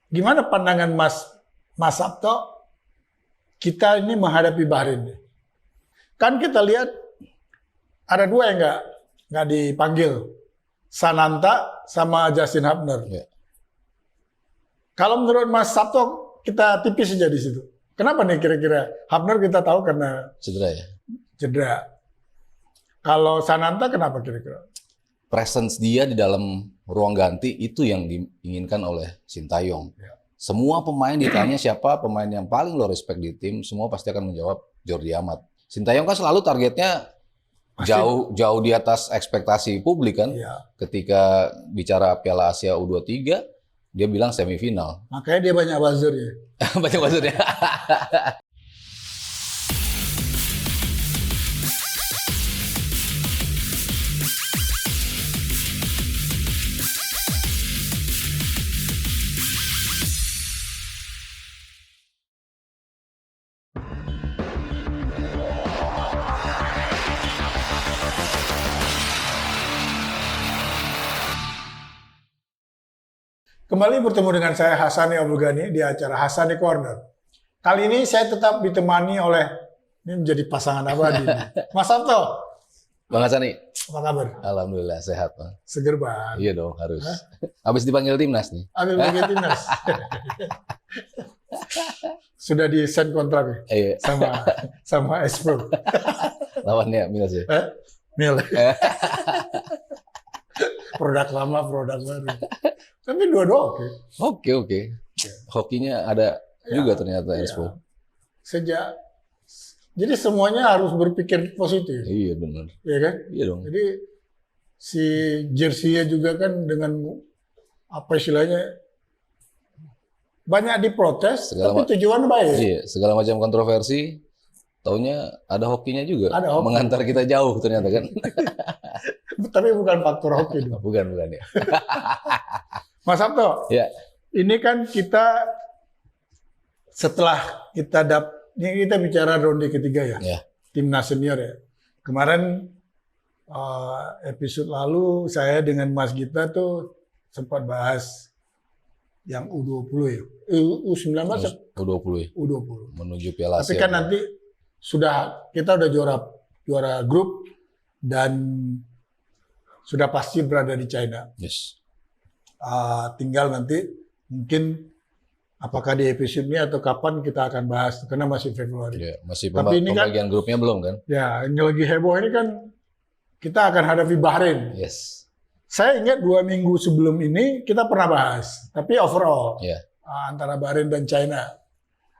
Gimana pandangan Mas Sabto, kita ini menghadapi Bahrain? Kan kita lihat ada dua yang nggak dipanggil, Sananta sama Justin Hubner. Ya. Kalau menurut Mas Sabto, kita tipis saja di situ. Kenapa nih kira-kira? Hubner kita tahu karena Cedera ya. cedera. Kalau Sananta kenapa kira-kira? Presence dia di dalam ruang ganti itu yang diinginkan oleh Sintayong. Ya. Semua pemain ditanya siapa pemain yang paling lo respect di tim, semua pasti akan menjawab Jordi Amat. Sintayong kan selalu targetnya Pasti. jauh di atas ekspektasi publik kan. Iya. Ketika bicara Piala Asia U23, dia bilang semifinal. Makanya dia banyak buzzer ya. Banyak maksudnya. Kembali bertemu dengan saya Hasani Abdul Ghani di acara Hasani Corner. Kali ini saya tetap ditemani oleh, ini menjadi pasangan abadi, Mas Sabto. Bang Hasani, Apa kabar? alhamdulillah sehat, Bang. Seger banget. Iya dong, harus. Habis dipanggil timnas nih. Ambil bagian timnas. Sudah di send kontrak ya? Iya, sama Espro. lawannya Milas ya. Mil. Produk lama, produk baru. Tapi dua-dua oke. Oke. Hokinya ada juga ternyata Expo. Jadi semuanya harus berpikir positif. Iya benar. Ya kan? Iya dong. Jadi si jersey-nya juga kan dengan apa istilahnya banyak diprotes, tapi tujuannya baik. Iya, segala macam kontroversi, taunya ada hokinya juga. Ada hoki. Mengantar kita jauh ternyata kan. Tapi bukan faktor hoki. Dong. Bukan ya. Mas Sabto, Ya. ini kan kita setelah ini kita bicara ronde ketiga ya, Ya. Timnas senior ya. Kemarin episode lalu saya dengan Mas Gita tuh sempat bahas yang U20 ya, U19 U20 ya. U20. Menuju Piala Tapi Asia. kan nanti kita udah juara grup dan sudah pasti berada di China. Yes. Tinggal nanti mungkin apakah di episode ini atau kapan kita akan bahas karena masih Februari. Ya, masih Tapi ini kan- pembagian grupnya belum kan? Ya, ini lagi heboh ini kan kita akan hadapi Bahrain. Yes. Saya ingat 2 minggu sebelum ini kita pernah bahas, tapi overall Ya. antara Bahrain dan China.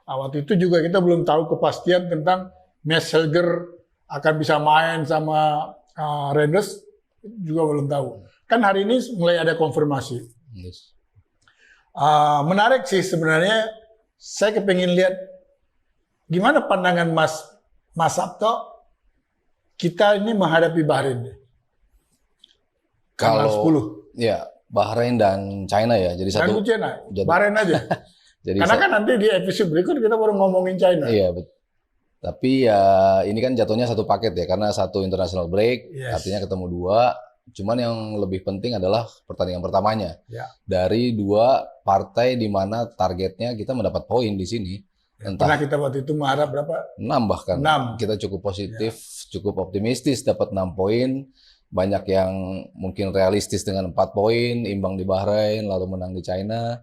Waktu itu juga kita belum tahu kepastian tentang Max Helger akan bisa main sama Rangers, juga belum tahu. Kan hari ini mulai ada konfirmasi. Yes. Menarik sih sebenarnya. Saya kepingin lihat gimana pandangan Mas Sabto, kita ini menghadapi Bahrain. Tanggal 10. Ya, Bahrain dan China ya. Jadi Dan satu. China, jadi- Bahrain aja. Jadi Karena kan nanti di episode berikut kita baru ngomongin China. Iya, betul. Tapi ya ini kan jatuhnya satu paket ya, karena satu international break, Yes. artinya ketemu dua. Cuman yang lebih penting adalah pertandingan pertamanya. Ya. Dari dua partai di mana targetnya kita mendapat poin di sini. Pernah Entah kita waktu itu mengharap berapa? 6 bahkan. 6. Kita cukup positif, cukup optimistis dapat 6 poin. Banyak yang mungkin realistis dengan 4 poin, imbang di Bahrain, lalu menang di China.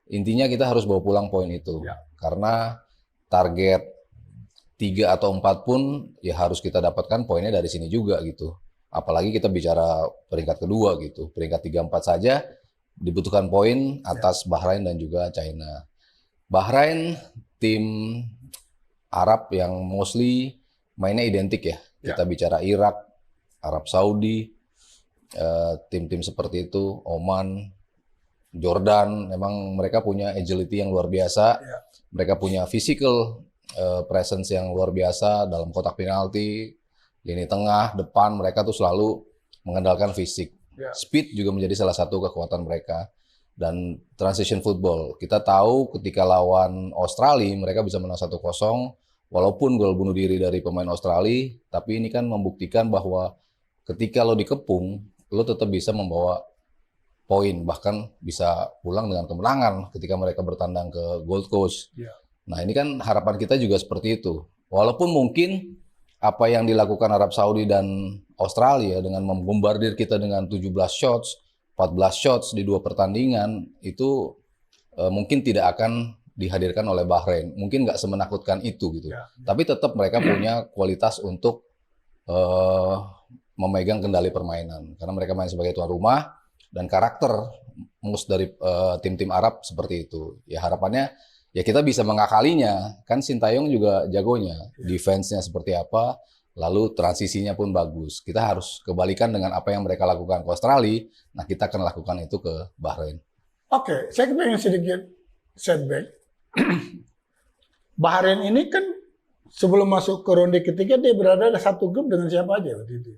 Intinya kita harus bawa pulang poin itu. Ya. Karena target 3 atau 4 pun ya harus kita dapatkan poinnya dari sini juga gitu. Apalagi kita bicara peringkat kedua gitu. Peringkat 3-4 saja dibutuhkan poin atas Bahrain dan juga China. Bahrain tim Arab yang mostly mainnya identik ya. Kita bicara Irak, Arab Saudi, tim-tim seperti itu, Oman, Jordan, memang mereka punya agility yang luar biasa. Ya. Mereka punya physical presence yang luar biasa dalam kotak penalti, lini tengah, depan, mereka tuh selalu mengandalkan fisik. Ya. Speed juga menjadi salah satu kekuatan mereka. Dan transition football, kita tahu ketika lawan Australia, mereka bisa menang 1-0, walaupun gol bunuh diri dari pemain Australia, tapi ini kan membuktikan bahwa ketika lo dikepung, lo tetap bisa membawa poin, bahkan bisa pulang dengan kemenangan ketika mereka bertandang ke Gold Coast. Ya. Nah, ini kan harapan kita juga seperti itu. Walaupun mungkin apa yang dilakukan Arab Saudi dan Australia dengan membombardir kita dengan 17 shots, 14 shots di 2 pertandingan, itu mungkin tidak akan dihadirkan oleh Bahrain. Mungkin nggak semenakutkan itu gitu. Ya. Tapi tetap mereka punya kualitas untuk memegang kendali permainan. Karena mereka main sebagai tuan rumah dan karakter mus dari tim-tim Arab seperti itu. Ya harapannya ya kita bisa mengakalinya. Kan Sintayong juga jagonya. Defense-nya seperti apa, lalu transisinya pun bagus. Kita harus kebalikan dengan apa yang mereka lakukan ke Australia. Nah, kita akan lakukan itu ke Bahrain. Oke, saya pengen sedikit setback. Bahrain ini kan sebelum masuk ke ronde ketiga dia berada di satu grup dengan siapa aja waktu itu?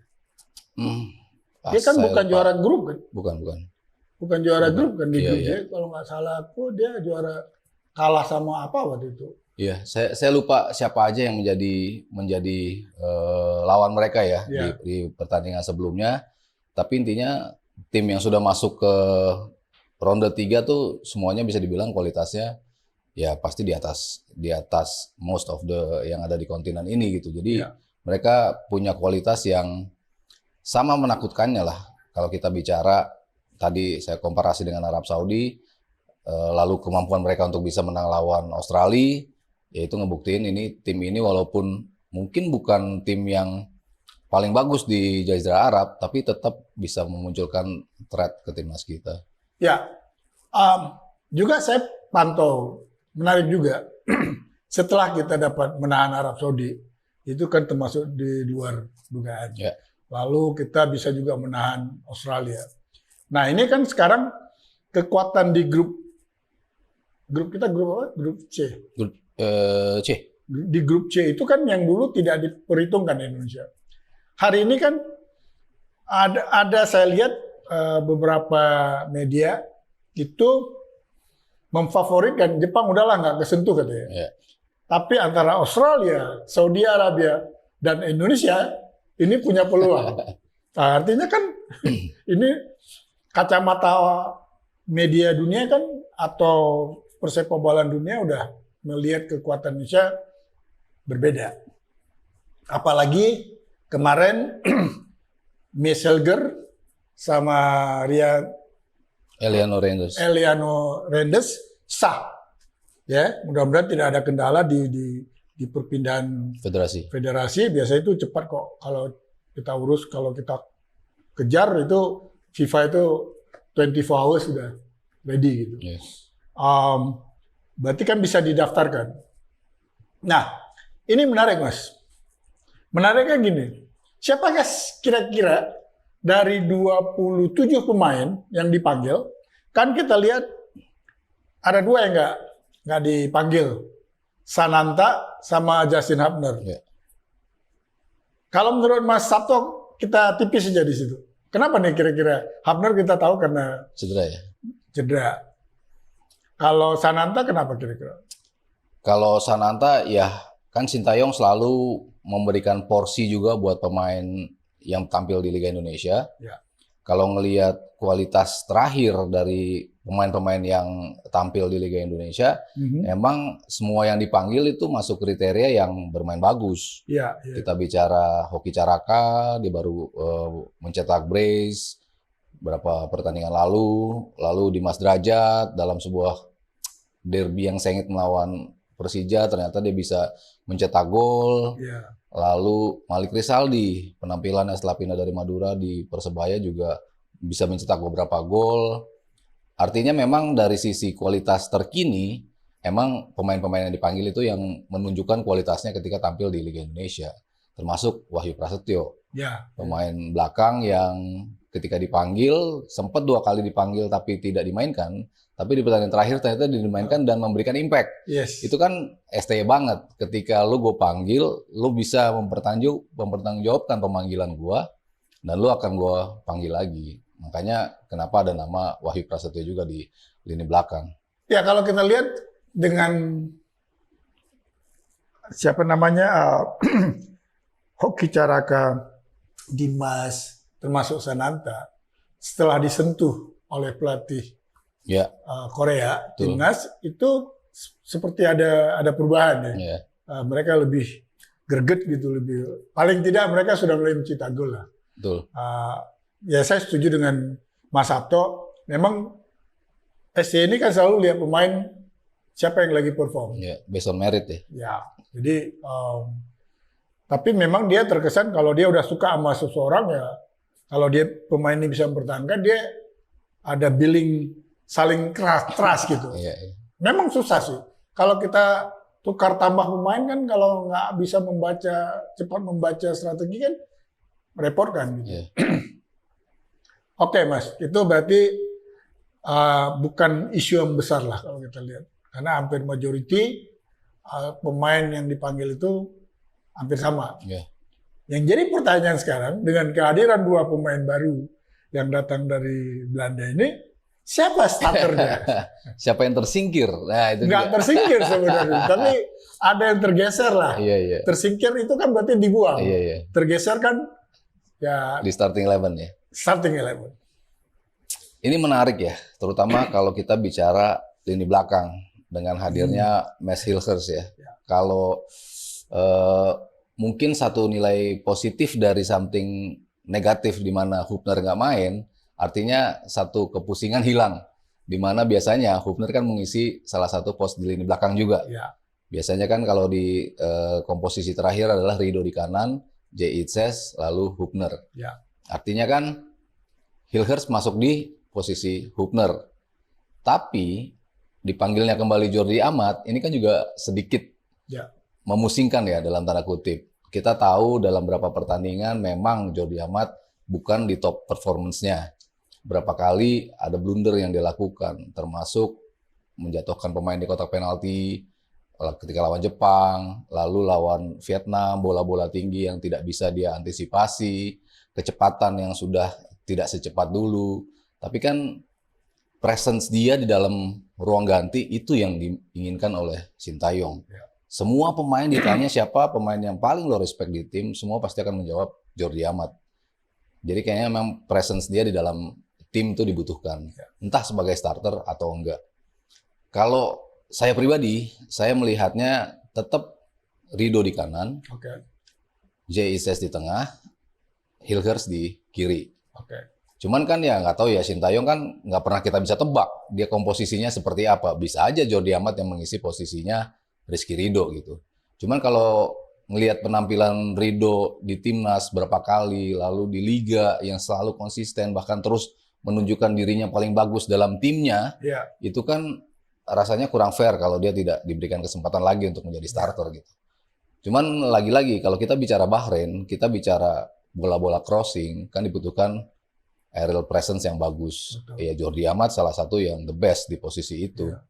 Dia kan bukan juara grup kan? Bukan juara grup kan di grup dia. Kalau nggak salah aku dia juara kalah sama apa waktu itu? Iya, saya lupa siapa aja yang menjadi lawan mereka ya di pertandingan sebelumnya. Tapi intinya tim yang sudah masuk ke ronde 3 tuh semuanya bisa dibilang kualitasnya ya pasti di atas most of the yang ada di kontinen ini gitu. Jadi mereka punya kualitas yang sama menakutkannya lah. Kalau kita bicara tadi saya komparasi dengan Arab Saudi, lalu kemampuan mereka untuk bisa menang lawan Australia, yaitu ngebuktiin ini tim ini walaupun mungkin bukan tim yang paling bagus di Jazirah Arab, tapi tetap bisa memunculkan threat ke timnas kita. Ya, juga saya pantau, menarik juga, setelah kita dapat menahan Arab Saudi, itu kan termasuk di luar dugaan. Ya. Lalu kita bisa juga menahan Australia. Nah ini kan sekarang kekuatan di grup kita grup apa? Grup C. Grup C. Di grup C itu kan yang dulu tidak diperhitungkan Indonesia. Hari ini kan ada saya lihat beberapa media itu memfavoritkan Jepang udahlah nggak kesentuh katanya. Ya. Tapi antara Australia, Saudi Arabia, dan Indonesia ini punya peluang. Nah, artinya kan ini kacamata media dunia kan atau persepak bolaan dunia udah melihat kekuatan Indonesia berbeda. Apalagi kemarin Meselger sama Eliano Rendes sah. Ya, mudah-mudahan tidak ada kendala di perpindahan federasi. Biasanya itu cepat kok kalau kita urus, kalau kita kejar itu FIFA itu 24 hours sudah ready gitu. Yes. Berarti kan bisa didaftarkan. Nah, ini menarik Mas. Menariknya gini, siapakah kira-kira dari 27 pemain yang dipanggil, kan kita lihat ada 2 yang nggak dipanggil, Sananta sama Justin Hubner. Yeah. Kalau menurut Mas Sabto, kita tipis saja di situ. Kenapa nih kira-kira? Hubner kita tahu karena cedera ya? Cedera. Kalau Sananta kenapa kira-kira? Kalau Sananta ya kan Sintayong selalu memberikan porsi juga buat pemain yang tampil di Liga Indonesia. Ya. Kalau ngelihat kualitas terakhir dari pemain-pemain yang tampil di Liga Indonesia, emang semua yang dipanggil itu masuk kriteria yang bermain bagus. Ya. Kita bicara Hoki Caraka, dia baru mencetak brace berapa pertandingan lalu Dimas Derajat dalam sebuah derby yang sengit melawan Persija, ternyata dia bisa mencetak gol. Ya. Lalu Malik Rizaldi, penampilannya setelah pindah dari Madura di Persebaya juga bisa mencetak beberapa gol. Artinya memang dari sisi kualitas terkini, emang pemain-pemain yang dipanggil itu yang menunjukkan kualitasnya ketika tampil di Liga Indonesia. Termasuk Wahyu Prasetyo, pemain belakang yang ketika dipanggil, sempat 2 kali dipanggil tapi tidak dimainkan. Tapi di pertandingan terakhir ternyata dimainkan dan memberikan impact. Yes. Itu kan STY banget. Ketika lu gue panggil, lu bisa mempertanggungjawabkan pemanggilan gue, dan lu akan gue panggil lagi. Makanya kenapa ada nama Wahyu Prasetyo juga di lini belakang. Ya kalau kita lihat dengan siapa namanya Hoki Caraka, Dimas, termasuk Sananta, setelah disentuh oleh pelatih Ya, Korea, betul. timnas itu seperti ada perubahan ya. Ya, Mereka lebih greget gitu, lebih paling tidak mereka sudah mulai mencetak gol lah. betul. Ya saya setuju dengan Mas Sabto. Memang SC ini kan selalu lihat pemain siapa yang lagi perform. Ya, based on merit ya. Ya, jadi tapi memang dia terkesan kalau dia udah suka sama seseorang ya, kalau dia pemain ini bisa mempertahankan, dia ada billing saling trust gitu. Iya, iya. Memang susah sih. Kalau kita tukar tambah pemain kan, kalau nggak bisa cepat membaca strategi kan merepotkan gitu. Iya. Oke Mas, itu berarti bukan isu yang besar lah kalau kita lihat. Karena hampir majority pemain yang dipanggil itu hampir sama. Iya. Yang jadi pertanyaan sekarang, dengan kehadiran 2 pemain baru yang datang dari Belanda ini, siapa starternya? Siapa yang tersingkir? Nah, itu Nggak dia. tersingkir sebenarnya, tapi ada yang tergeser lah. Iya, iya. Tersingkir itu kan berarti dibuang. Iya, iya. Tergeser kan ya Di starting 11 ya. starting 11. Ini menarik ya, terutama kalau kita bicara lini belakang dengan hadirnya Mads Hilgers ya. Kalau mungkin satu nilai positif dari something negatif di mana Hubner nggak main, artinya satu kepusingan hilang. Di mana biasanya Hubner kan mengisi salah satu pos di lini belakang juga. Ya. Biasanya kan kalau di komposisi terakhir adalah Rido di kanan, J. Itzes, lalu Hubner. Ya. Artinya kan Hilgers masuk di posisi Hubner. Tapi dipanggilnya kembali Jordi Amat, ini kan juga sedikit Ya. memusingkan ya dalam tanda kutip. Kita tahu dalam beberapa pertandingan memang Jordi Amat bukan di top performance-nya. Berapa kali ada blunder yang dia lakukan, termasuk menjatuhkan pemain di kotak penalti ketika lawan Jepang, lalu lawan Vietnam, bola-bola tinggi yang tidak bisa dia antisipasi, kecepatan yang sudah tidak secepat dulu. Tapi kan presence dia di dalam ruang ganti itu yang diinginkan oleh Sintayong. Semua pemain ditanya siapa pemain yang paling lo respect di tim, semua pasti akan menjawab Jordi Amat. Jadi kayaknya memang presence dia di dalam tim itu dibutuhkan. Entah sebagai starter atau enggak. Kalau saya pribadi, saya melihatnya tetap Rido di kanan, Oke. J. Itzes di tengah, Hilgers di kiri. Oke. Cuman kan ya nggak tahu ya, Sintayong kan nggak pernah kita bisa tebak dia komposisinya seperti apa. Bisa aja Jordi Amat yang mengisi posisinya Rizky Ridho gitu. Cuman kalau ngelihat penampilan Ridho di timnas berapa kali, lalu di liga yang selalu konsisten, bahkan terus menunjukkan dirinya paling bagus dalam timnya, Ya. itu kan rasanya kurang fair kalau dia tidak diberikan kesempatan lagi untuk menjadi starter gitu. Cuman lagi-lagi kalau kita bicara Bahrain, kita bicara bola-bola crossing, kan dibutuhkan aerial presence yang bagus. Betul. Ya Jordi Amat salah satu yang the best di posisi itu. Ya.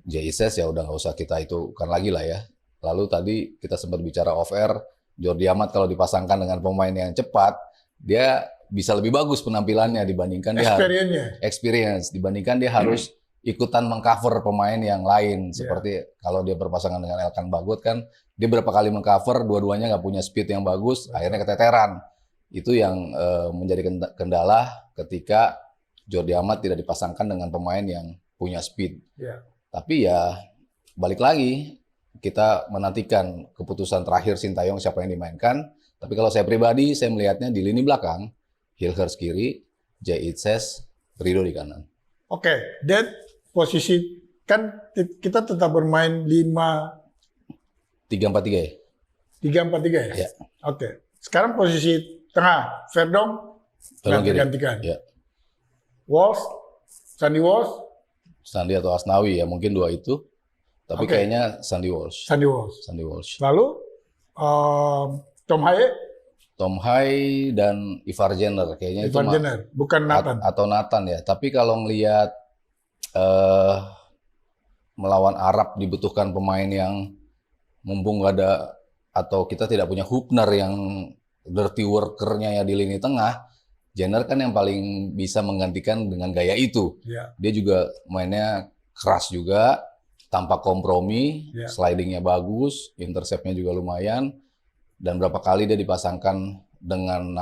J. Itzes ya udah nggak usah kita itu kan lagi lah ya. Lalu tadi kita sempat bicara off air, Jordi Amat kalau dipasangkan dengan pemain yang cepat, dia bisa lebih bagus penampilannya dibandingkan experience dibandingkan dia harus ikutan mengcover pemain yang lain. Seperti kalau dia berpasangan dengan Elkan Bagot kan, dia berapa kali mengcover, dua-duanya nggak punya speed yang bagus, akhirnya keteteran. Itu yang menjadi kendala ketika Jordi Amat tidak dipasangkan dengan pemain yang punya speed. Ya. Tapi ya balik lagi, kita menantikan keputusan terakhir Sintayong siapa yang dimainkan. Tapi kalau saya pribadi, saya melihatnya di lini belakang, Hilgers kiri, J. Itzes, Rido di kanan. Oke, dan posisi kan kita tetap bermain 3-4-3 ya? 3-4-3 ya? Ya. Oke. Sekarang posisi tengah, Verdong kiri. gantikan. Ya. Walsh, Sandy Walsh, Sandi atau Asnawi ya, mungkin dua itu. Tapi Oke. kayaknya Sandy Walsh. Sandy Walsh. Sandy Walsh. Lalu Tom Haye, Tom Haye dan Ivar Jenner kayaknya Ivan itu Jenner, bukan Nathan. atau Nathan ya. Tapi kalau ngelihat melawan Arab dibutuhkan pemain yang mumpung nggak ada atau kita tidak punya Hubner yang dirty worker-nya ya di lini tengah, Jenner kan yang paling bisa menggantikan dengan gaya itu. Ya. Dia juga mainnya keras juga, tanpa kompromi, Ya. slidingnya bagus, interceptnya juga lumayan, dan berapa kali dia dipasangkan dengan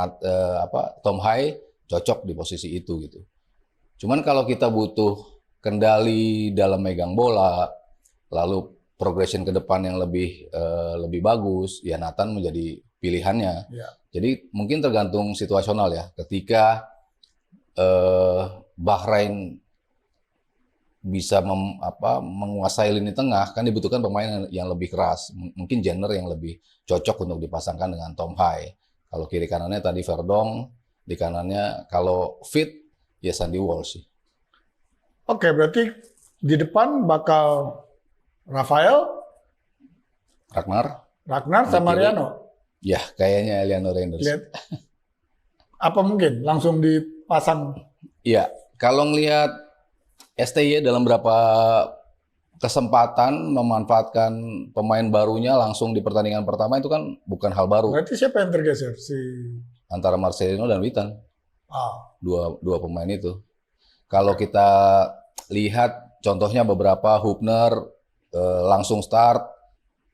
Tom Haye, cocok di posisi itu gitu. Cuman kalau kita butuh kendali dalam megang bola, lalu progression ke depan yang lebih bagus, ya Nathan menjadi pilihannya. Ya. Jadi mungkin tergantung situasional ya. Ketika Bahrain bisa menguasai lini tengah, kan dibutuhkan pemain yang lebih keras. Mungkin Jenner yang lebih cocok untuk dipasangkan dengan Tom Hai. Kalau kiri kanannya tadi Verdong, di kanannya kalau fit ya Sandy Walsh sih. Oke, berarti di depan bakal Rafael, Ragnar sama Di kiri, Mariano. ya kayaknya Eliano Reinders. Lihat. Apa mungkin langsung dipasang? Iya, kalau ngelihat STY dalam berapa kesempatan memanfaatkan pemain barunya langsung di pertandingan pertama itu kan bukan hal baru. Berarti siapa yang tergeser? Antara Marcelino dan Witan. Dua pemain itu. Kalau kita lihat contohnya beberapa Hubner langsung start,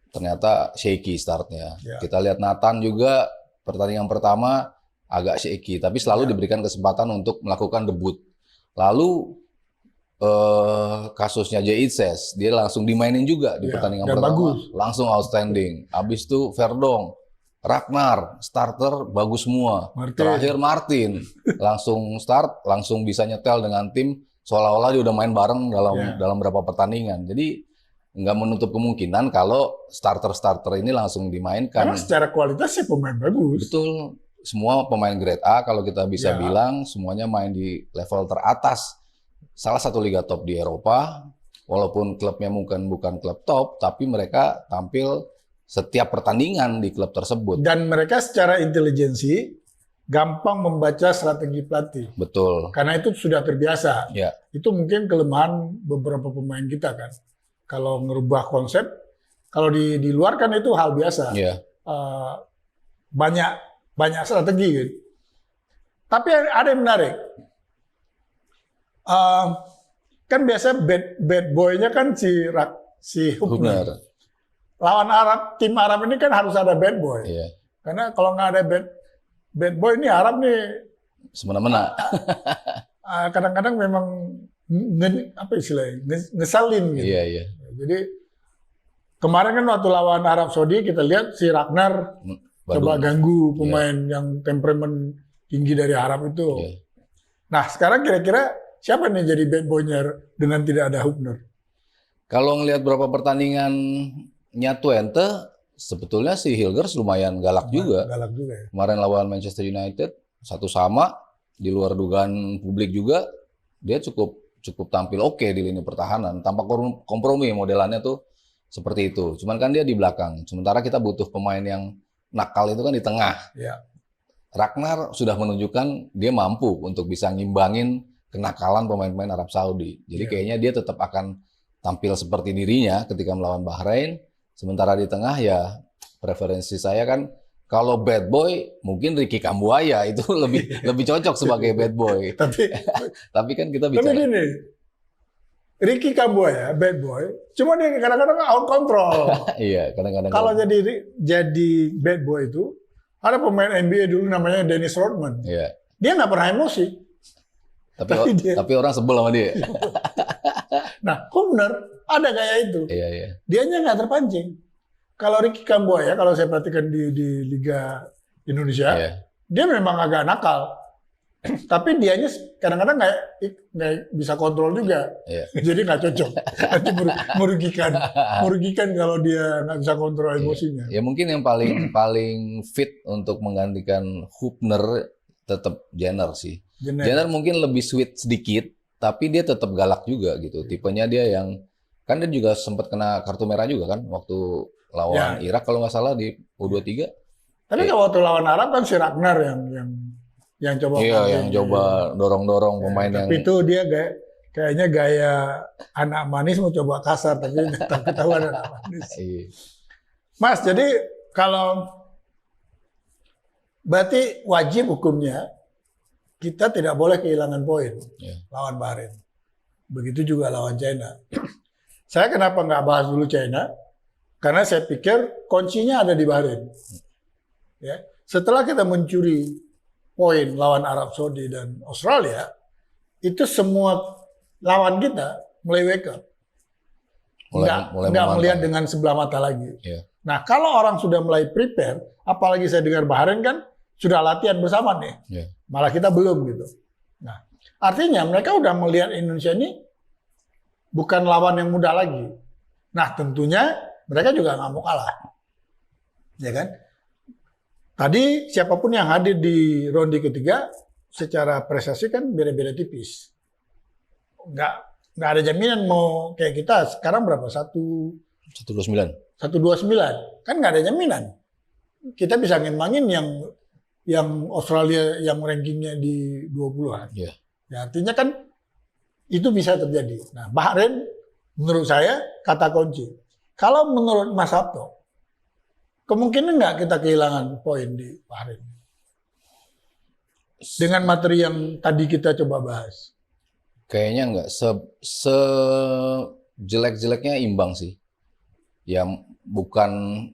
ternyata shaky startnya. Ya. Kita lihat Nathan juga pertandingan pertama agak shaky, tapi selalu diberikan kesempatan untuk melakukan debut. Lalu kasusnya Jay Itzes, dia langsung dimainin juga di pertandingan pertama, bagus. langsung outstanding. Habis itu Verdong, Ragnar, starter bagus semua. Terakhir Martin, langsung start, langsung bisa nyetel dengan tim, seolah-olah dia udah main bareng dalam beberapa pertandingan. Jadi nggak menutup kemungkinan kalau starter ini langsung dimainkan. Karena secara kualitas sih pemain bagus. Betul, semua pemain grade A kalau kita bisa bilang semuanya main di level teratas. Salah satu liga top di Eropa, walaupun klubnya bukan klub top, tapi mereka tampil setiap pertandingan di klub tersebut. Dan mereka secara intelijensi gampang membaca strategi pelatih. Betul. Karena itu sudah terbiasa. Ya. Itu mungkin kelemahan beberapa pemain kita kan. Kalau ngerubah konsep, kalau di luar kan itu hal biasa. Ya. Banyak strategi gitu. Tapi ada yang menarik. Kan biasa bad boy-nya kan si Hubner. Lawan tim Arab ini kan harus ada bad boy. Iya. Karena kalau nggak ada bad boy ini Arab nih semena-mena. Kadang-kadang memang apa istilahnya ngeselin gitu. Iya. Jadi kemarin kan waktu lawan Arab Saudi kita lihat si Ragnar coba ganggu pemain yang temperamen tinggi dari Arab itu. Iya. Nah sekarang kira-kira siapa nih jadi bad boy-nya dengan tidak ada Hubner? Kalau ngelihat beberapa pertandingannya Twente, sebetulnya si Hilgers lumayan galak juga. Galak juga ya. Kemarin lawan Manchester United 1-1, di luar dugaan publik juga, dia cukup tampil oke di lini pertahanan. Tanpa kompromi modelannya tuh seperti itu. Cuman kan dia di belakang. Sementara kita butuh pemain yang nakal itu kan di tengah. Ya. Ragnar sudah menunjukkan dia mampu untuk bisa ngimbangin kenakalan pemain-pemain Arab Saudi. Jadi kayaknya dia tetap akan tampil seperti dirinya ketika melawan Bahrain. Sementara di tengah ya preferensi saya kan kalau bad boy mungkin Ricky Kambuaya itu lebih cocok sebagai bad boy. Tapi kan kita bicara. Tapi gini, Ricky Kambuaya bad boy, cuma dia kadang-kadang out control. Iya, kadang-kadang. Kalau jadi bad boy itu ada pemain NBA dulu namanya Dennis Rodman. Iya. Dia nggak pernah emosi. Tapi orang sebel sama dia. Nah, Hubner ada gaya itu. Iya. Dianya nggak terpancing. Kalau Ricky Kambuaya, kalau saya perhatikan di Liga Indonesia, dia memang agak nakal. Tapi dianya kadang-kadang nggak bisa kontrol juga. Jadi nggak cocok. Nanti merugikan kalau dia nggak bisa kontrol emosinya. Ya mungkin yang paling fit untuk menggantikan Hubner tetap Jenner sih. Jenner mungkin lebih sweet sedikit, tapi dia tetap galak juga gitu. Tipenya dia yang kan dia juga sempat kena kartu merah juga kan waktu lawan Irak kalau nggak salah di U23. Tapi kalau waktu lawan Arab kan si Ragnar yang coba. Iya, yang coba dorong-dorong pemain yang. Tapi itu dia kayaknya gaya anak manis mau coba kasar, tapi tak ketahuan anak manis. Mas, jadi kalau berarti wajib hukumnya kita tidak boleh kehilangan poin lawan Bahrain. Begitu juga lawan China. Saya kenapa nggak bahas dulu China? Karena saya pikir kuncinya ada di Bahrain. Ya. Setelah kita mencuri poin lawan Arab Saudi dan Australia, itu semua lawan kita mulai wake up. Nggak memantau. melihat dengan sebelah mata lagi. Iya. Nah, kalau orang sudah mulai prepare, apalagi saya dengar Bahrain kan sudah latihan bersama nih. Iya. Malah kita belum gitu. Nah, artinya mereka udah melihat Indonesia ini bukan lawan yang mudah lagi. Nah, tentunya mereka juga nggak mau kalah. Ya kan? Tadi siapapun yang hadir di ronde ketiga secara prestasi kan beda-beda tipis. Nggak ada jaminan mau kayak kita sekarang berapa? 129. 129. Kan nggak ada jaminan. Kita bisa ngembangin yang Australia yang rankingnya di 20-an. Iya. Ya, artinya kan itu bisa terjadi. Nah, Bahrain menurut saya kata kunci. Kalau menurut Mas Sabto, kemungkinan nggak kita kehilangan poin di Bahrain? Dengan materi yang tadi kita coba bahas. Kayaknya nggak jelek-jeleknya imbang sih. Ya bukan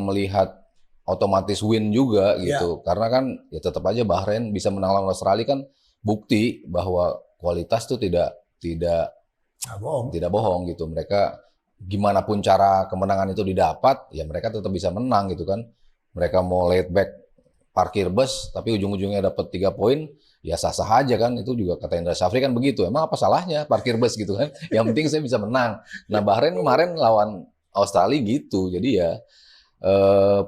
melihat otomatis win juga gitu. Karena kan ya tetap aja Bahrain bisa menang lawan Australia kan bukti bahwa kualitas tuh tidak bohong gitu. Mereka gimana pun cara kemenangan itu didapat, ya mereka tetap bisa menang gitu kan. Mereka mau laid back parkir bus, tapi ujung-ujungnya dapat 3 poin, ya sah-sah aja kan. Itu juga kata Indra Syafri kan begitu. Emang apa salahnya parkir bus gitu kan? Yang penting saya bisa menang. Nah, Bahrain kemarin lawan Australia gitu. Jadi ya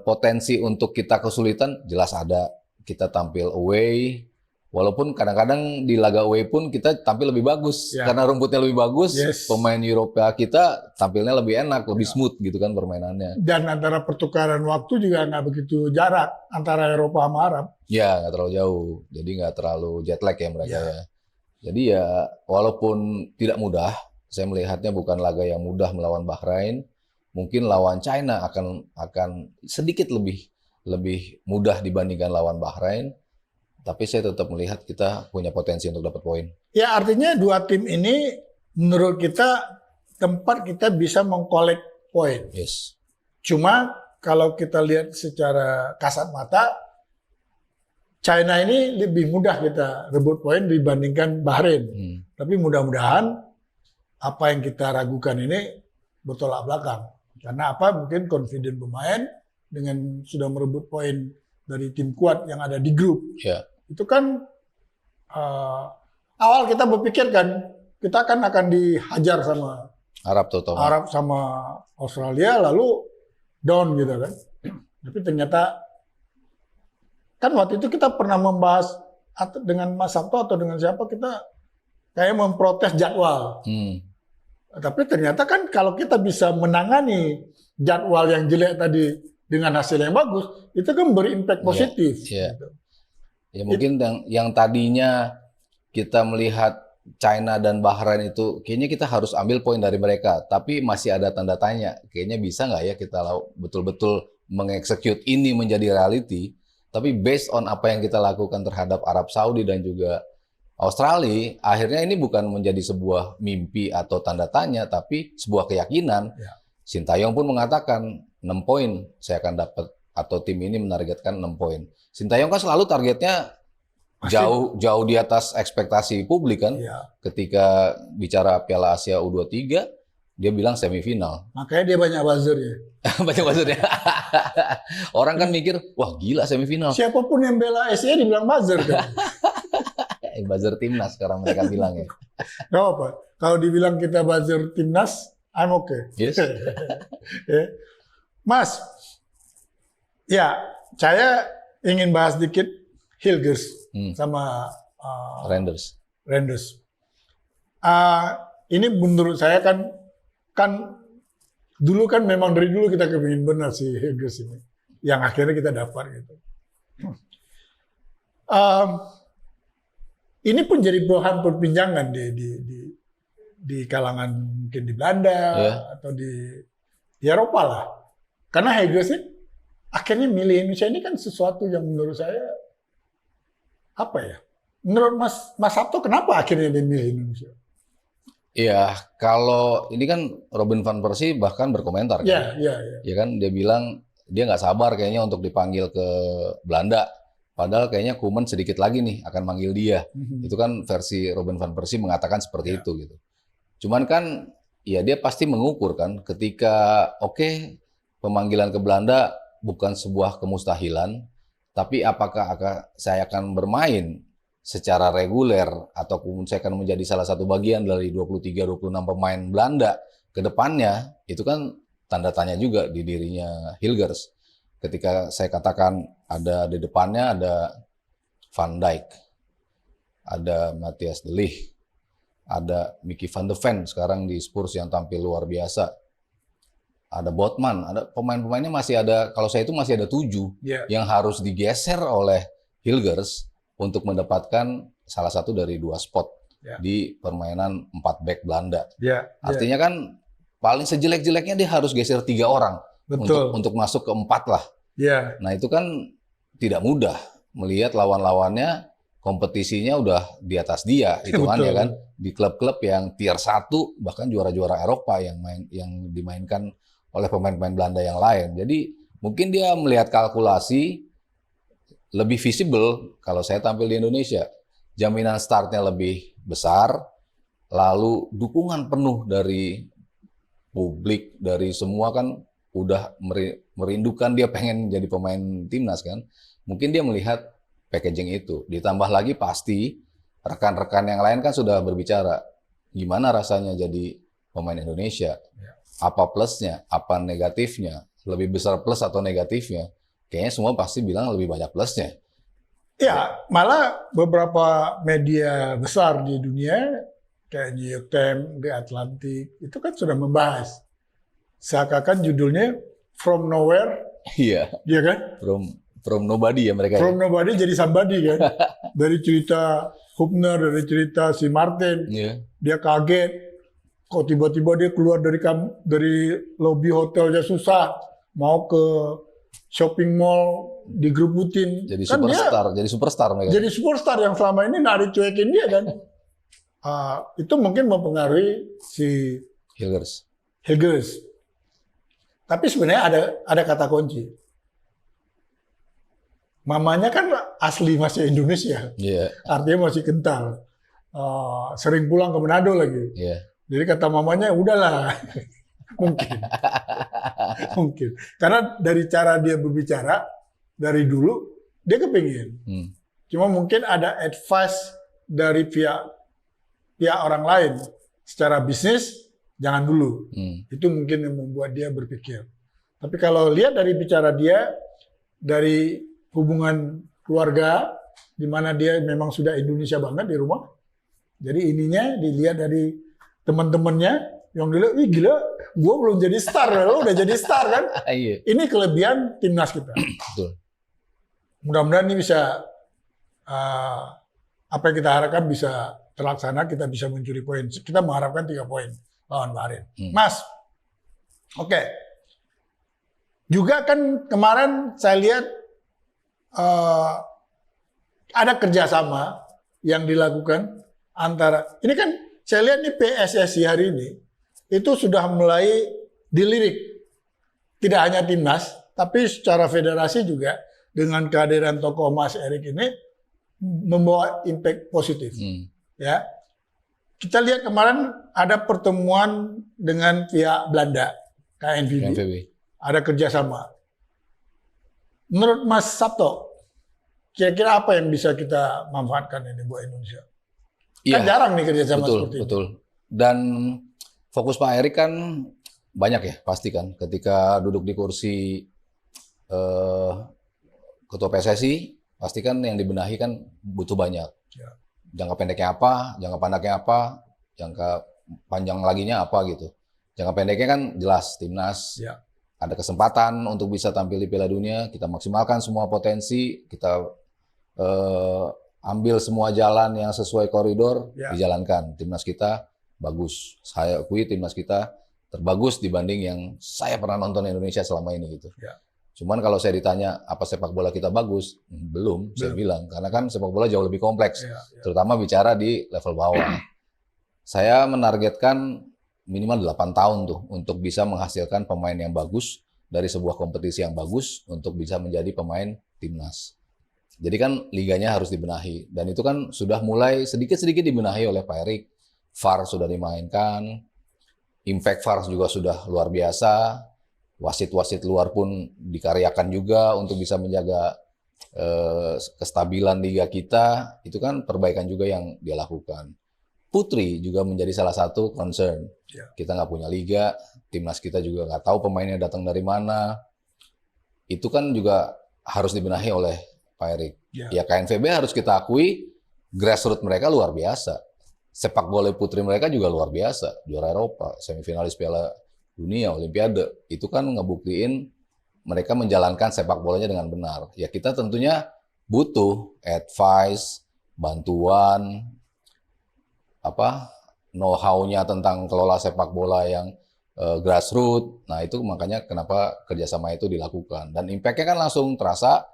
potensi untuk kita kesulitan jelas ada. Kita tampil away, walaupun kadang-kadang di laga away pun kita tampil lebih bagus. Karena rumputnya lebih bagus, pemain Eropa kita tampilnya lebih enak, lebih smooth gitu kan permainannya. Dan antara pertukaran waktu juga nggak begitu jarak antara Eropa sama Arab. Ya, nggak terlalu jauh. Jadi nggak terlalu jet lag ya mereka ya. Jadi ya walaupun tidak mudah, saya melihatnya bukan laga yang mudah melawan Bahrain. Mungkin lawan China akan sedikit lebih mudah dibandingkan lawan Bahrain. Tapi saya tetap melihat kita punya potensi untuk dapat poin. Ya, artinya dua tim ini menurut kita tempat kita bisa mengkolek poin. Yes. Cuma kalau kita lihat secara kasat mata, China ini lebih mudah kita rebut poin dibandingkan Bahrain. Tapi mudah-mudahan apa yang kita ragukan ini bertolak belakang. Karena apa? Mungkin confident pemain dengan sudah merebut poin dari tim kuat yang ada di grup. Ya. Itu kan awal kita berpikir kan kita kan akan dihajar sama Arab sama Australia lalu down gitu kan. Tapi ternyata kan waktu itu kita pernah membahas dengan Mas Sabto atau dengan siapa kita kayak memprotes jadwal. Tapi ternyata kan kalau kita bisa menangani jadwal yang jelek tadi dengan hasil yang bagus, itu kan berimpact positif. Gitu. Ya mungkin yang tadinya kita melihat China dan Bahrain itu kayaknya kita harus ambil poin dari mereka, tapi masih ada tanda tanya. Kayaknya bisa nggak ya kita betul-betul mengeksekut ini menjadi reality? Tapi based on apa yang kita lakukan terhadap Arab Saudi dan juga Australia, akhirnya ini bukan menjadi sebuah mimpi atau tanda tanya, tapi sebuah keyakinan. Sintayong pun mengatakan 6 poin saya akan dapat, atau tim ini menargetkan 6 poin. Sintayong kan selalu targetnya jauh di atas ekspektasi publik kan. Ketika bicara Piala Asia U23, dia bilang semifinal. Makanya dia banyak buzzer ya. Banyak buzzer ya. Orang kan mikir, wah gila semifinal. Siapapun yang bela Asia dibilang buzzer kan. Buzzer timnas sekarang mereka bilang ya. Gak apa. Kalau dibilang kita buzzer timnas, I'm okay. Yes. Mas, ya saya ingin bahas dikit Hilgers sama Renders. Ini menurut saya kan dulu kan memang dari dulu kita kepingin benar si Hilgers ini, yang akhirnya kita dapat gitu. Ini pun jadi bahan perbincangan di kalangan mungkin di Belanda atau di Eropa lah. Karena Hilgers ini akhirnya milih Indonesia ini kan sesuatu yang menurut saya apa ya? Menurut Mas Sabto kenapa akhirnya dia milih Indonesia? Iya, kalau ini kan Robin van Persie bahkan berkomentar kan. Iya. Ya kan dia bilang dia nggak sabar kayaknya untuk dipanggil ke Belanda. Padahal kayaknya Koeman sedikit lagi nih akan manggil dia. Itu kan versi Robin van Persie mengatakan seperti itu gitu. Cuman kan ya dia pasti mengukur kan ketika pemanggilan ke Belanda bukan sebuah kemustahilan, tapi apakah saya akan bermain secara reguler ataupun saya akan menjadi salah satu bagian dari 23-26 pemain Belanda ke depannya, itu kan tanda tanya juga di dirinya Hilgers. Ketika saya katakan ada di depannya ada Van Dijk, ada Matthias de Ligt, ada Mickey van de Ven sekarang di Spurs yang tampil luar biasa, ada Botman, ada pemain-pemainnya masih ada, kalau saya itu masih ada 7 yang harus digeser oleh Hilgers untuk mendapatkan salah satu dari 2 spot di permainan 4 back Belanda. Artinya kan paling sejelek-jeleknya dia harus geser 3 orang. Untuk masuk ke 4 lah. Nah itu kan tidak mudah melihat lawan-lawannya kompetisinya udah di atas dia, hitungannya kan di klub-klub yang tier 1 bahkan juara-juara Eropa yang dimainkan oleh pemain-pemain Belanda yang lain. Jadi mungkin dia melihat kalkulasi lebih visible kalau saya tampil di Indonesia, jaminan startnya lebih besar, lalu dukungan penuh dari publik dari semua kan udah merindukan dia pengen jadi pemain timnas kan. Mungkin dia melihat packaging itu. Ditambah lagi pasti rekan-rekan yang lain kan sudah berbicara gimana rasanya jadi pemain Indonesia. Apa plusnya, apa negatifnya, lebih besar plus atau negatifnya. Kayaknya semua pasti bilang lebih banyak plusnya. Ya, malah beberapa media besar di dunia kayak New York Times, The Atlantic, itu kan sudah membahas. Seakan-akan judulnya From Nowhere, iya kan? From nobody ya mereka. From nobody jadi somebody kan? Dari cerita Hubner, dari cerita si Martin, dia kaget, kok tiba-tiba dia keluar dari lobi hotelnya susah, mau ke shopping mall digerebutin. Jadi kan superstar mereka. Jadi superstar yang selama ini nggak dicuekin dia kan? Itu mungkin mempengaruhi si Hilgers. Tapi sebenarnya ada kata kunci. Mamanya kan asli masih Indonesia, artinya masih kental. Sering pulang ke Manado lagi. Jadi kata mamanya udahlah, mungkin. Karena dari cara dia berbicara dari dulu dia kepingin. Cuma mungkin ada advice dari pihak orang lain secara bisnis. Jangan dulu. Itu mungkin yang membuat dia berpikir. Tapi kalau lihat dari bicara dia, dari hubungan keluarga, di mana dia memang sudah Indonesia banget di rumah. Jadi ininya dilihat dari teman-temannya, yang dulu, ih gila, gua belum jadi star, lo udah jadi star kan? Ini kelebihan timnas kita. Betul. Mudah-mudahan ini bisa, apa yang kita harapkan bisa terlaksana, kita bisa mencuri poin. Kita mengharapkan 3 poin. Lawan Bahrain. Mas, oke. Juga kan kemarin saya lihat ada kerjasama yang dilakukan antara, ini kan saya lihat nih PSSI hari ini itu sudah mulai dilirik. Tidak hanya timnas, tapi secara federasi juga dengan kehadiran tokoh Mas Erik ini membawa impact positif. Ya. Kita lihat kemarin ada pertemuan dengan pihak Belanda, KNVB. Ada kerjasama. Menurut Mas Sabto, kira-kira apa yang bisa kita manfaatkan ini buat Indonesia? Kan jarang nih kerjasama seperti ini. Betul. Dan fokus Pak Erik kan banyak ya, pasti kan. Ketika duduk di kursi Ketua PSSI, pasti kan yang dibenahi kan butuh banyak. Jangka pendeknya apa, jangka pendeknya apa, jangka panjang laginya apa gitu. Jangka pendeknya kan jelas timnas, ada kesempatan untuk bisa tampil di Piala Dunia, kita maksimalkan semua potensi, kita ambil semua jalan yang sesuai koridor, dijalankan. Timnas kita bagus, saya akui timnas kita terbagus dibanding yang saya pernah nonton Indonesia selama ini gitu. Cuman kalau saya ditanya apa sepak bola kita bagus, belum. Saya bilang karena kan sepak bola jauh lebih kompleks, terutama bicara di level bawah. Saya menargetkan minimal 8 tahun tuh untuk bisa menghasilkan pemain yang bagus dari sebuah kompetisi yang bagus untuk bisa menjadi pemain timnas. Jadi kan liganya harus dibenahi dan itu kan sudah mulai sedikit-sedikit dibenahi oleh Pak Erik. VAR sudah dimainkan, impact VAR juga sudah luar biasa. Wasit-wasit luar pun dikaryakan juga untuk bisa menjaga kestabilan liga kita. Itu kan perbaikan juga yang dia lakukan. Putri juga menjadi salah satu concern. Ya. Kita nggak punya liga, timnas kita juga nggak tahu pemainnya datang dari mana. Itu kan juga harus dibenahi oleh Pak Erik. Ya KNVB harus kita akui, grassroots mereka luar biasa. Sepak bola putri mereka juga luar biasa. Juara Eropa, semifinalis Piala Dunia, Olimpiade. Itu kan ngebuktiin mereka menjalankan sepak bolanya dengan benar. Ya kita tentunya butuh advice, bantuan, know-how-nya tentang kelola sepak bola yang grassroots. Nah itu makanya kenapa kerjasama itu dilakukan. Dan impact-nya kan langsung terasa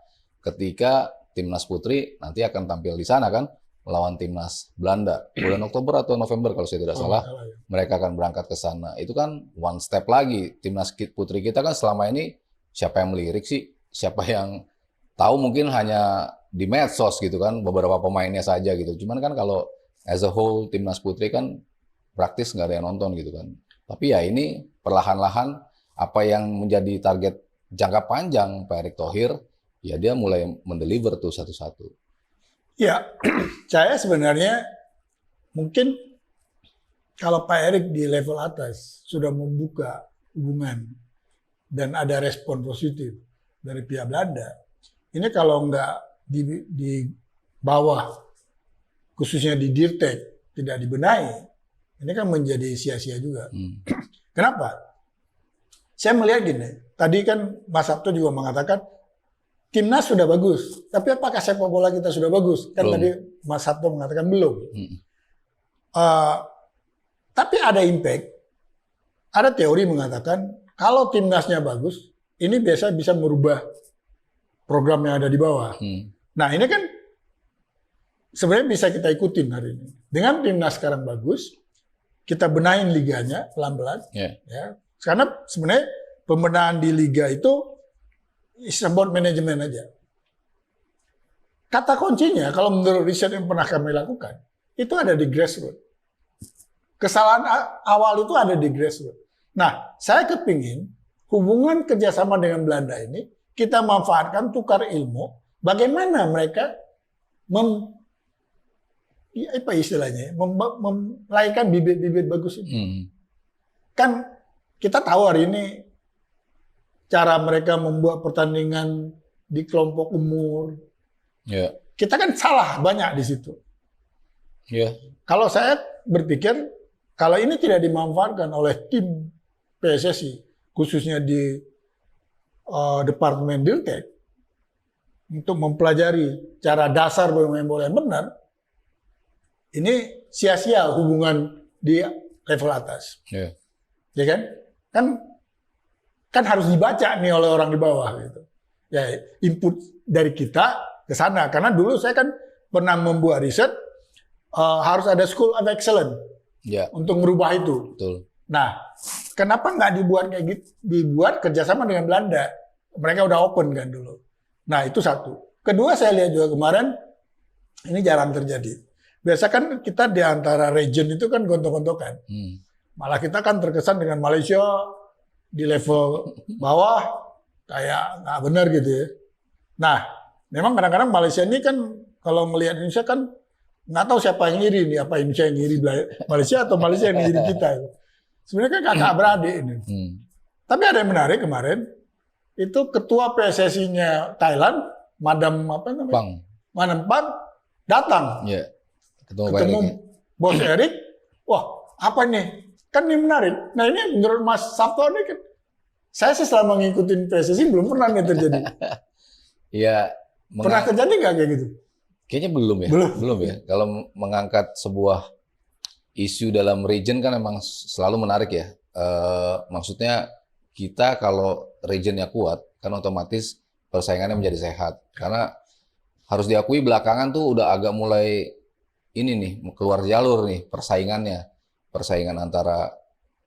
ketika timnas putri nanti akan tampil di sana kan melawan timnas Belanda bulan Oktober atau November kalau saya tidak salah. Mereka akan berangkat ke sana. Itu kan one step lagi. Timnas putri kita kan selama ini siapa yang melirik sih? Siapa yang tahu mungkin hanya di medsos gitu kan, beberapa pemainnya saja gitu. Cuman kan kalau as a whole timnas putri kan praktis nggak ada yang nonton gitu kan. Tapi ya ini perlahan-lahan apa yang menjadi target jangka panjang Pak Erick Thohir, ya dia mulai mendeliver tuh satu-satu. Ya, saya sebenarnya mungkin kalau Pak Erick di level atas sudah membuka hubungan dan ada respon positif dari pihak Belanda, ini kalau nggak di bawah, khususnya di Dirtek, tidak dibenahi, ini kan menjadi sia-sia juga. Kenapa? Saya melihat gini, tadi kan Mas Sabto juga mengatakan, timnas sudah bagus, tapi apakah sepak bola kita sudah bagus? Kan belum. tadi Mas Sabto mengatakan belum. Tapi ada impact, ada teori mengatakan kalau timnasnya bagus, ini biasa bisa merubah program yang ada di bawah. Nah ini kan sebenarnya bisa kita ikutin hari ini. Dengan timnas sekarang bagus, kita benahin liganya pelan-pelan. Ya. Karena sebenarnya pembenahan di liga itu is about manajemen aja. Kata kuncinya, kalau menurut riset yang pernah kami lakukan, itu ada di grassroots. Kesalahan awal itu ada di grassroots. Nah, saya kepingin hubungan kerjasama dengan Belanda ini, kita manfaatkan tukar ilmu, bagaimana mereka melahirkan bibit-bibit bagus ini. Kan kita tahu hari ini, cara mereka membuat pertandingan di kelompok umur, kita kan salah banyak di situ. Kalau saya berpikir, kalau ini tidak dimanfaatkan oleh tim PSSI, khususnya di Departemen Dirtek, untuk mempelajari cara dasar bermain bola yang benar, ini sia-sia hubungan di level atas. Ya kan harus dibaca nih oleh orang di bawah gitu. Ya, input dari kita ke sana, karena dulu saya kan pernah membuat riset, harus ada School of Excellence untuk merubah itu. Betul. Nah, kenapa nggak dibuat kayak gitu? Dibuat kerjasama dengan Belanda. Mereka udah open kan dulu. Nah, itu satu. Kedua, saya lihat juga kemarin, ini jarang terjadi. Biasa kan kita di antara region itu kan gontok-gontokan. Malah kita kan terkesan dengan Malaysia di level bawah kayak nggak benar gitu ya. Nah, memang kadang-kadang Malaysia ini kan kalau melihat Indonesia kan nggak tahu siapa yang ngiri nih, apa Indonesia yang ngiri Malaysia atau Malaysia yang ngiri kita. Sebenarnya kan kakak beradik ini. Tapi ada yang menarik kemarin, itu ketua PSSI-nya Thailand, Madam Pang datang. Ketemu Bos Erick. Wah, apa nih? Kan ini menarik. Nah ini menurut Mas Sabto ini kan, saya sih selama ngikutin PSSI belum pernah nih terjadi. Pernah terjadi nggak kayak gitu? Kayaknya belum ya. Belum ya. Kalau mengangkat sebuah isu dalam region kan memang selalu menarik ya. Maksudnya kita kalau regionnya kuat, kan otomatis persaingannya menjadi sehat. Karena harus diakui belakangan tuh udah agak mulai ini nih, keluar jalur nih persaingannya. Persaingan antara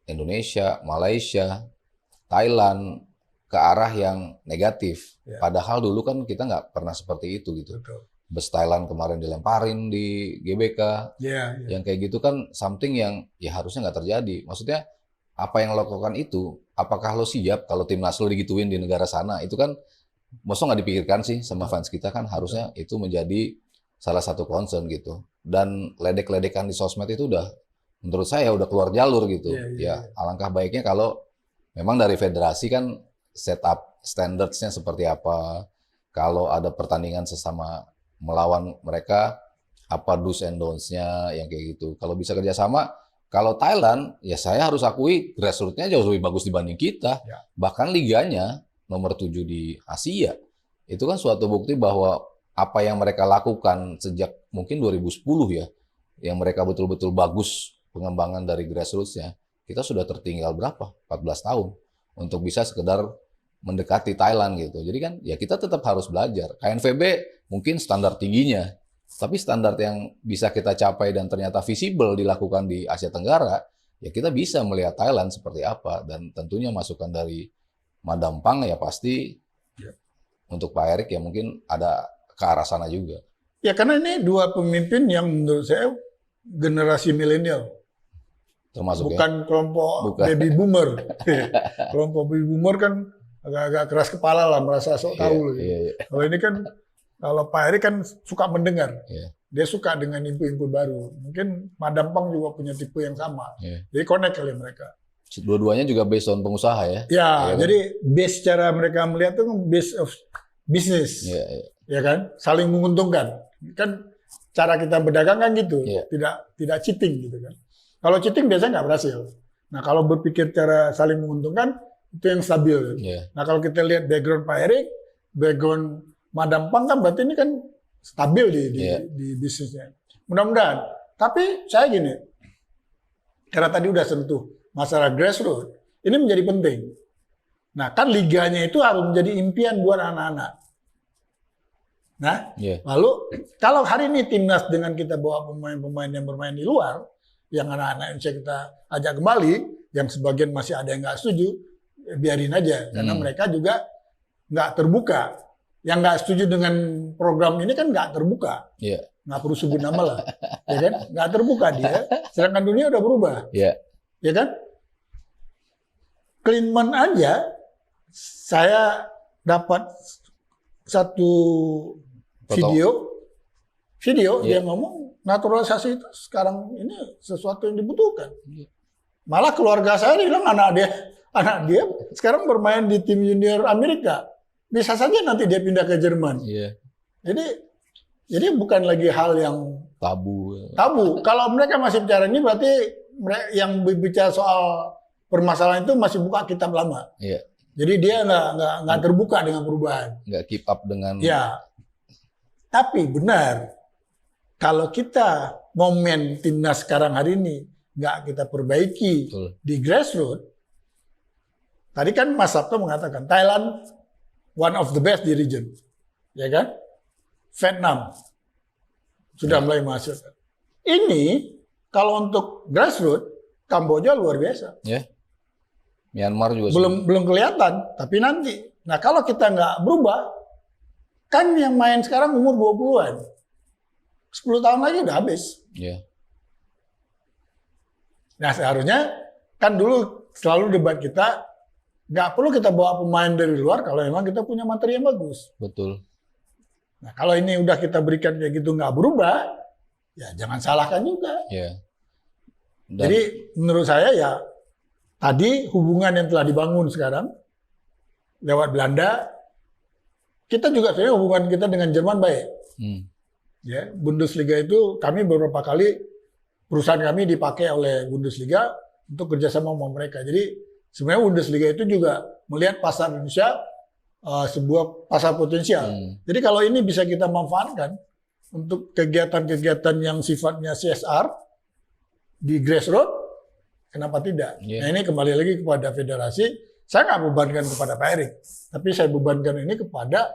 Indonesia, Malaysia, Thailand, ke arah yang negatif. Ya. Padahal dulu kan kita nggak pernah seperti itu gitu. Betul. Bus Thailand kemarin dilemparin di GBK, Ya, yang kayak gitu kan something yang ya harusnya nggak terjadi. Maksudnya apa yang lo lakukan itu, apakah lo siap kalau timnas lo digituin di negara sana? Itu kan maksudnya nggak dipikirkan sih sama fans kita kan, harusnya itu menjadi salah satu concern gitu. Dan ledek-ledekan di sosmed itu udah menurut saya udah keluar jalur gitu. Ya alangkah baiknya kalau memang dari federasi kan setup standards-nya seperti apa. Kalau ada pertandingan sesama melawan mereka, apa do's and don'ts-nya yang kayak gitu. Kalau bisa kerjasama, kalau Thailand, ya saya harus akui grassroots-nya jauh lebih bagus dibanding kita. Ya. Bahkan liganya nomor 7 di Asia. Itu kan suatu bukti bahwa apa yang mereka lakukan sejak mungkin 2010 ya, yang mereka betul-betul bagus pengembangan dari grassroots-nya, kita sudah tertinggal berapa? 14 tahun untuk bisa sekedar mendekati Thailand gitu. Jadi kan ya kita tetap harus belajar. KNVB mungkin standar tingginya, tapi standar yang bisa kita capai dan ternyata visible dilakukan di Asia Tenggara, ya kita bisa melihat Thailand seperti apa. Dan tentunya masukan dari Madam Pang ya pasti untuk Pak Erik ya mungkin ada ke arah sana juga. Ya karena ini dua pemimpin yang menurut saya generasi milenial. Termasuk bukan kelompok baby boomer. Kelompok baby boomer kan agak-agak keras kepala lah, merasa sok tahu. Kalau ini kan, kalau Pak Erik kan suka mendengar. Dia suka dengan info-info baru. Mungkin Madam Pang juga punya tipe yang sama. Jadi connect kali mereka. Dua-duanya juga based on pengusaha ya? Ya, jadi base cara mereka melihat itu base of business. Ya kan? Saling menguntungkan. Kan cara kita berdagang kan gitu. Tidak cheating gitu kan. Kalau cheating biasanya nggak berhasil. Nah kalau berpikir cara saling menguntungkan, itu yang stabil. Nah kalau kita lihat background Pak Erik, background Madam Pang kan berarti ini kan stabil di bisnisnya. Mudah-mudahan. Tapi saya gini, karena tadi udah sentuh masalah grassroots, ini menjadi penting. Nah kan liganya itu harus menjadi impian buat anak-anak. Nah, lalu kalau hari ini timnas dengan kita bawa pemain-pemain yang bermain di luar, yang anak-anak Indonesia kita ajak kembali, yang sebagian masih ada yang nggak setuju, biarin aja, karena mereka juga nggak terbuka. Yang nggak setuju dengan program ini kan nggak terbuka, nggak perlu sebut nama lah, ya kan? Nggak terbuka dia, sedangkan dunia udah berubah, ya kan? Klinsmann aja, saya dapat satu video dia ngomong naturalisasi itu sekarang ini sesuatu yang dibutuhkan. Malah keluarga saya bilang anak dia sekarang bermain di tim junior Amerika. Bisa saja nanti dia pindah ke Jerman. Jadi bukan lagi hal yang tabu. Kalau mereka masih bicara ini berarti yang berbicara soal permasalahan itu masih buka kitab lama. Jadi dia nggak terbuka dengan perubahan. Nggak keep up dengan. Tapi benar, kalau kita momen timnas sekarang hari ini nggak kita perbaiki di grassroots, tadi kan Mas Sabto mengatakan Thailand one of the best di region, ya kan? Vietnam sudah mulai masuk. Ini kalau untuk grassroots, Kamboja luar biasa. Myanmar juga belum kelihatan, tapi nanti. Nah kalau kita nggak berubah, kan yang main sekarang umur 20-an. 10 tahun lagi udah habis. Nah seharusnya, kan dulu selalu debat kita, nggak perlu kita bawa pemain dari luar kalau memang kita punya materi yang bagus. Betul. Nah kalau ini udah kita berikan kayak gitu nggak berubah, ya jangan salahkan juga. Jadi menurut saya ya, tadi hubungan yang telah dibangun sekarang, lewat Belanda, kita juga sebenarnya hubungan kita dengan Jerman baik. Bundesliga itu kami beberapa kali perusahaan kami dipakai oleh Bundesliga untuk kerjasama sama mereka. Jadi sebenarnya Bundesliga itu juga melihat pasar Indonesia sebuah pasar potensial. Jadi kalau ini bisa kita manfaatkan untuk kegiatan-kegiatan yang sifatnya CSR di grassroots, kenapa tidak? Nah ini kembali lagi kepada federasi. Saya nggak bebankan kepada Pak Erik, tapi saya bebankan ini kepada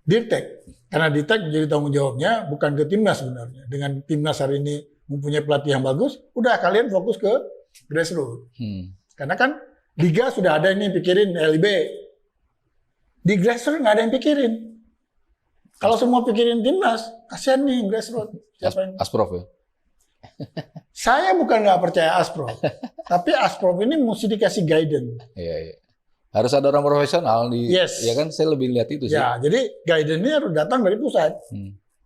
Dirtek. Karena Dirtek menjadi tanggung jawabnya bukan ke timnas sebenarnya. Dengan timnas hari ini mempunyai pelatih yang bagus, udah kalian fokus ke grassroots. Karena kan Liga sudah ada ini pikirin LIB. Di grassroots nggak ada yang pikirin. Kalau semua pikirin timnas, kasihan nih grassroots. Siapa yang... Asprof ya? Saya bukan nggak percaya Asprof, tapi Asprof ini mesti dikasih guidance. Iya, iya. Harus ada orang profesional di, Yes. ya kan? Saya lebih lihat itu sih. Ya, jadi guidance ini harus datang dari pusat.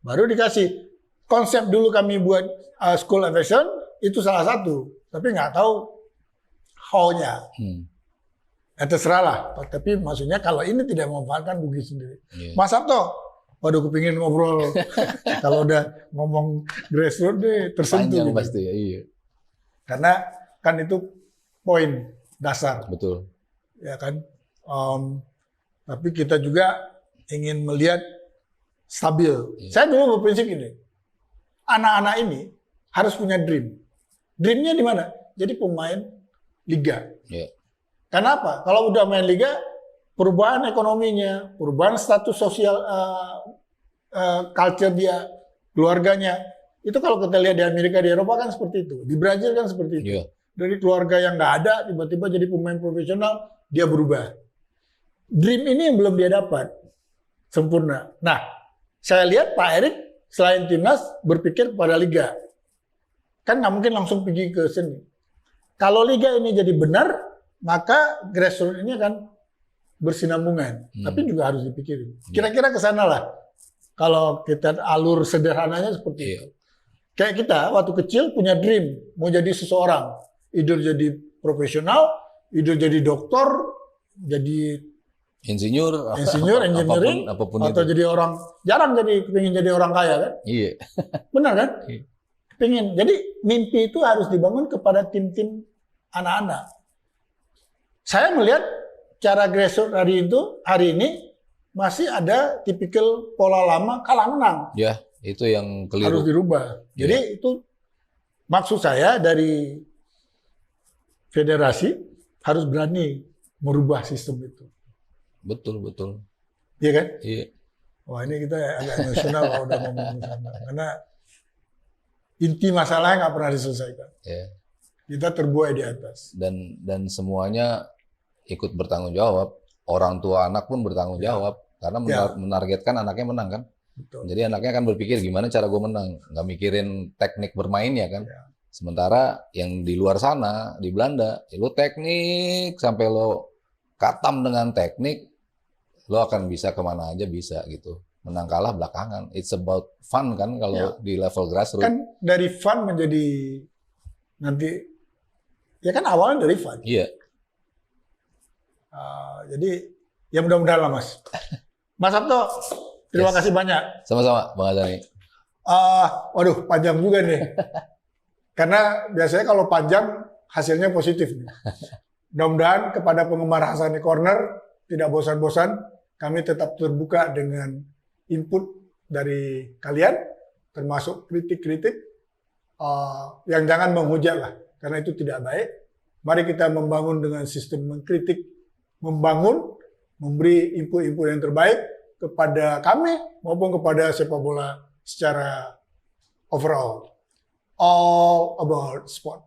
Baru dikasih. Konsep dulu kami buat School of Aviation itu salah satu, tapi nggak tahu how-nya. Ya terserah lah. Tapi maksudnya kalau ini tidak memanfaatkan rugi sendiri. Iya. Mas Sabto, waduh kepingin ngobrol. Kalau udah ngomong grassroots deh tersentuh. Panjang Gitu. pasti ya, iya. Karena kan itu poin dasar. Betul. Ya kan. Tapi kita juga ingin melihat stabil. Iya. Saya dulu berprinsip ini. Anak-anak ini harus punya dream. Dreamnya di mana? Jadi pemain liga. Iya. Kenapa? Kalau udah main liga, perubahan ekonominya, perubahan status sosial, culture dia, keluarganya. Itu kalau kita lihat di Amerika, di Eropa kan seperti itu. Di Brazil kan seperti itu. Iya. Dari keluarga yang nggak ada, tiba-tiba jadi pemain profesional, dia berubah. Dream ini yang belum dia dapat sempurna. Nah, saya lihat Pak Erik selain timnas berpikir kepada liga. Kan nggak mungkin langsung pergi ke sini. Kalau liga ini jadi benar, maka grassroots ini akan bersinambungan. Tapi juga harus dipikirin. Kira-kira ke sana lah. Kalau kita alur sederhananya seperti itu. Kayak kita waktu kecil punya dream mau jadi seseorang. Either jadi profesional, either jadi dokter, jadi Insinyur, engineering, apapun atau itu. jadi orang, jarang pengen jadi orang kaya kan? Iya. Benar kan? Iya. Pengen. Jadi mimpi itu harus dibangun kepada tim-tim anak-anak. Saya melihat cara grassroots hari ini masih ada tipikal pola lama kalah menang. Ya, itu yang keliru. Harus dirubah. Jadi itu maksud saya dari federasi harus berani merubah sistem itu. Betul, betul. Iya kan? Iya. Wah ini kita agak emosional kalau udah ngomong di sana. Karena inti masalahnya nggak pernah diselesaikan. Ya. Kita terbuai di atas. Dan semuanya ikut bertanggung jawab. Orang tua anak pun bertanggung jawab. Karena menargetkan anaknya menang kan. Betul. Jadi anaknya akan berpikir gimana cara gue menang. Nggak mikirin teknik bermainnya kan. Ya. Sementara yang di luar sana, di Belanda, ya lo teknik sampai lo katam dengan teknik, lo akan bisa kemana aja bisa gitu. Menang kalah belakangan. It's about fun kan kalau di level grassroots. Kan dari fun menjadi nanti, ya kan awalnya dari fun. Iya. Jadi ya mudah-mudahan lah Mas. Mas Sabto, terima kasih banyak. Sama-sama Bang Azani. Waduh panjang juga nih. Karena biasanya kalau panjang hasilnya positif nih. Mudah-mudahan kepada penggemar Hassani Corner tidak bosan-bosan, kami tetap terbuka dengan input dari kalian, termasuk kritik-kritik yang jangan menghujat lah, karena itu tidak baik. Mari kita membangun dengan sistem mengkritik, membangun, memberi input-input yang terbaik kepada kami maupun kepada sepak bola secara overall. All about sport.